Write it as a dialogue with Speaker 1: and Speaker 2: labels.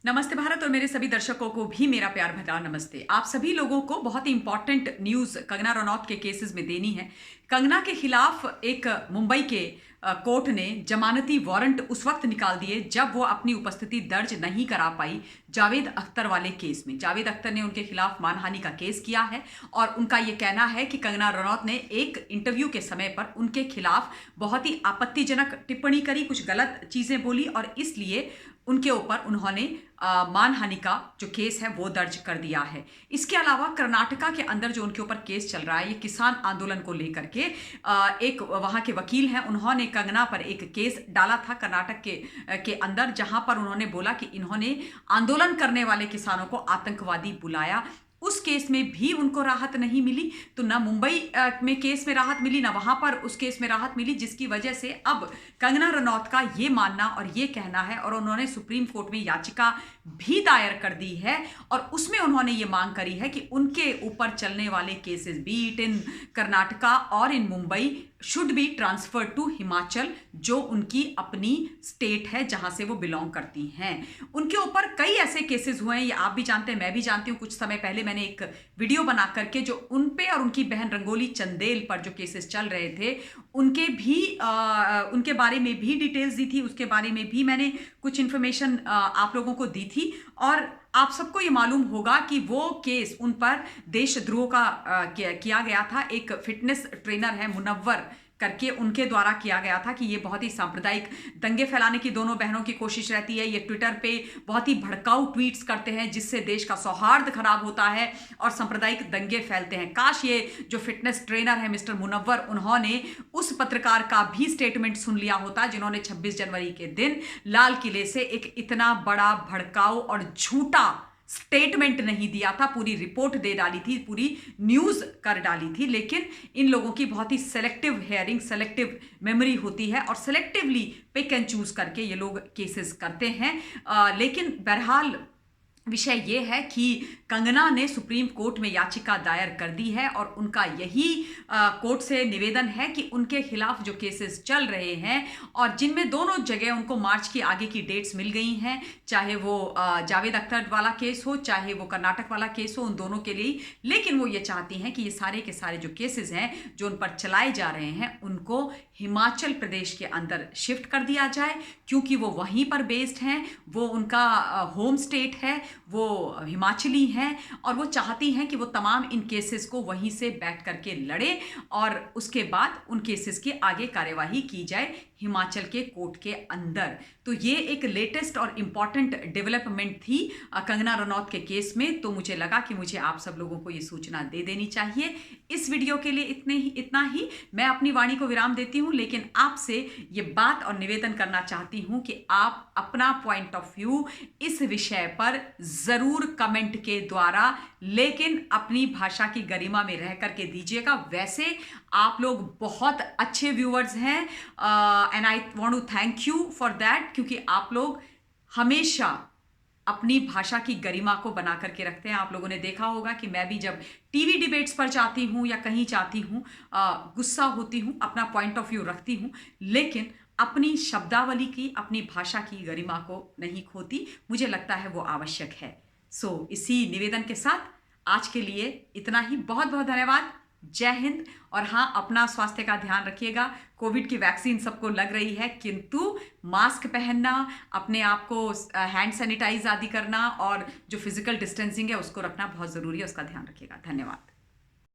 Speaker 1: नमस्ते भारत और मेरे सभी दर्शकों को भी मेरा प्यार भरा नमस्ते। आप सभी लोगों को बहुत ही इंपॉर्टेंट न्यूज़ कंगना रनौत के केसेस में देनी है। कंगना के खिलाफ एक मुंबई के कोर्ट ने जमानती वारंट उस वक्त निकाल दिए जब वो अपनी उपस्थिति दर्ज नहीं करा पाई जावेद अख्तर वाले केस में। जावेद अख्तर ने उनके खिलाफ मानहानि का केस किया है और उनका ये कहना है कि कंगना रनौत ने एक इंटरव्यू के समय पर उनके खिलाफ बहुत ही आपत्तिजनक टिप्पणी करी, कुछ गलत चीज़ें बोली और इसलिए उनके ऊपर उन्होंने मानहानि का जो केस है वो दर्ज कर दिया है। इसके अलावा कर्नाटका के अंदर जो उनके ऊपर केस चल रहा है, ये किसान आंदोलन को लेकर के एक वहाँ के वकील हैं, उन्होंने कंगना पर एक केस डाला था कर्नाटक के अंदर, जहां पर उन्होंने बोला कि इन्होंने आंदोलन करने वाले किसानों को आतंकवादी बुलाया। उस केस में भी उनको राहत नहीं मिली, तो ना मुंबई में केस में राहत मिली, ना वहां पर उस केस में राहत मिली, जिसकी वजह से अब कंगना रनौत का ये मानना और ये कहना है और उन्होंने सुप्रीम कोर्ट में याचिका भी दायर कर दी है और उसमें उन्होंने ये मांग करी है कि उनके ऊपर चलने वाले केसेस बीट इन कर्नाटका और in Mumbai should be transfer to Himachal, जो उनकी अपनी स्टेट है जहां से वो बिलोंग करती हैं। उनके ऊपर कई ऐसे केसेस हुए हैं, ये आप भी जानते हैं, मैं भी जानती हूँ। कुछ समय पहले मैंने एक वीडियो बना करके जो उन पे और उनकी बहन रंगोली चंदेल पर जो केसेस चल रहे थे उनके बारे में भी डिटेल्स दी थी, उसके बारे में भी मैंने कुछ इन्फॉर्मेशन आप लोगों को दी थी। और आप सबको ये मालूम होगा कि वो केस उन पर देशद्रोह का किया गया था। एक फिटनेस ट्रेनर है मुनव्वर करके, उनके द्वारा किया गया था कि ये बहुत ही सांप्रदायिक दंगे फैलाने की दोनों बहनों की कोशिश रहती है। ये ट्विटर पे बहुत ही भड़काऊ ट्वीट्स करते हैं जिससे देश का सौहार्द खराब होता है और सांप्रदायिक दंगे फैलते हैं। काश ये जो फिटनेस ट्रेनर है मिस्टर मुनव्वर, उन्होंने उस पत्रकार का भी स्टेटमेंट सुन लिया होता जिन्होंने 26 जनवरी के दिन लाल किले से एक इतना बड़ा भड़काऊ और झूठा स्टेटमेंट नहीं दिया था, पूरी रिपोर्ट दे डाली थी, पूरी न्यूज़ कर डाली थी। लेकिन इन लोगों की बहुत ही सेलेक्टिव हेयरिंग, सेलेक्टिव मेमोरी होती है और सेलेक्टिवली पिक एंड चूज करके ये लोग केसेस करते हैं। लेकिन बहरहाल विषय ये है कि कंगना ने सुप्रीम कोर्ट में याचिका दायर कर दी है और उनका यही कोर्ट से निवेदन है कि उनके खिलाफ जो केसेस चल रहे हैं और जिनमें दोनों जगह उनको मार्च की आगे की डेट्स मिल गई हैं, चाहे वो जावेद अख्तर वाला केस हो, चाहे वो कर्नाटक वाला केस हो, उन दोनों के लिए। लेकिन वो ये चाहती हैं कि ये सारे के सारे जो केसेस हैं जो उन पर चलाए जा रहे हैं उनको हिमाचल प्रदेश के अंदर शिफ्ट कर दिया जाए, क्योंकि वो वहीं पर बेस्ड हैं, वो उनका होम स्टेट है, वो हिमाचली हैं और वो चाहती हैं कि वो तमाम इन केसेस को वहीं से बैठ करके लड़े और उसके बाद उन केसेस की आगे कार्यवाही की जाए हिमाचल के कोर्ट के अंदर। तो ये एक लेटेस्ट और इम्पॉर्टेंट डेवलपमेंट थी कंगना रनौत के केस में, तो मुझे लगा कि मुझे आप सब लोगों को ये सूचना दे देनी चाहिए। इस वीडियो के लिए इतना ही मैं अपनी वाणी को विराम देती हूँ, लेकिन आपसे ये बात और निवेदन करना चाहती हूँ कि आप अपना पॉइंट ऑफ व्यू इस विषय पर ज़रूर कमेंट के द्वारा, लेकिन अपनी भाषा की गरिमा में रह करके दीजिएगा। वैसे आप लोग बहुत अच्छे व्यूअर्स हैं and I want to thank you for that, क्योंकि आप लोग हमेशा अपनी भाषा की गरिमा को बना करके रखते हैं। आप लोगों ने देखा होगा कि मैं भी जब टीवी डिबेट्स पर जाती हूँ या कहीं जाती हूँ, गुस्सा होती हूँ, अपना पॉइंट ऑफ व्यू रखती हूँ, लेकिन अपनी शब्दावली की, अपनी भाषा की गरिमा को नहीं खोती। मुझे लगता है वो आवश्यक है। सो इसी निवेदन के साथ आज के लिए इतना ही। बहुत बहुत धन्यवाद। जय हिंद। और हाँ, अपना स्वास्थ्य का ध्यान रखिएगा। कोविड की वैक्सीन सबको लग रही है, किंतु मास्क पहनना, अपने आप को हैंड सैनिटाइज आदि करना और जो फिजिकल डिस्टेंसिंग है उसको रखना बहुत ज़रूरी है, उसका ध्यान रखिएगा। धन्यवाद।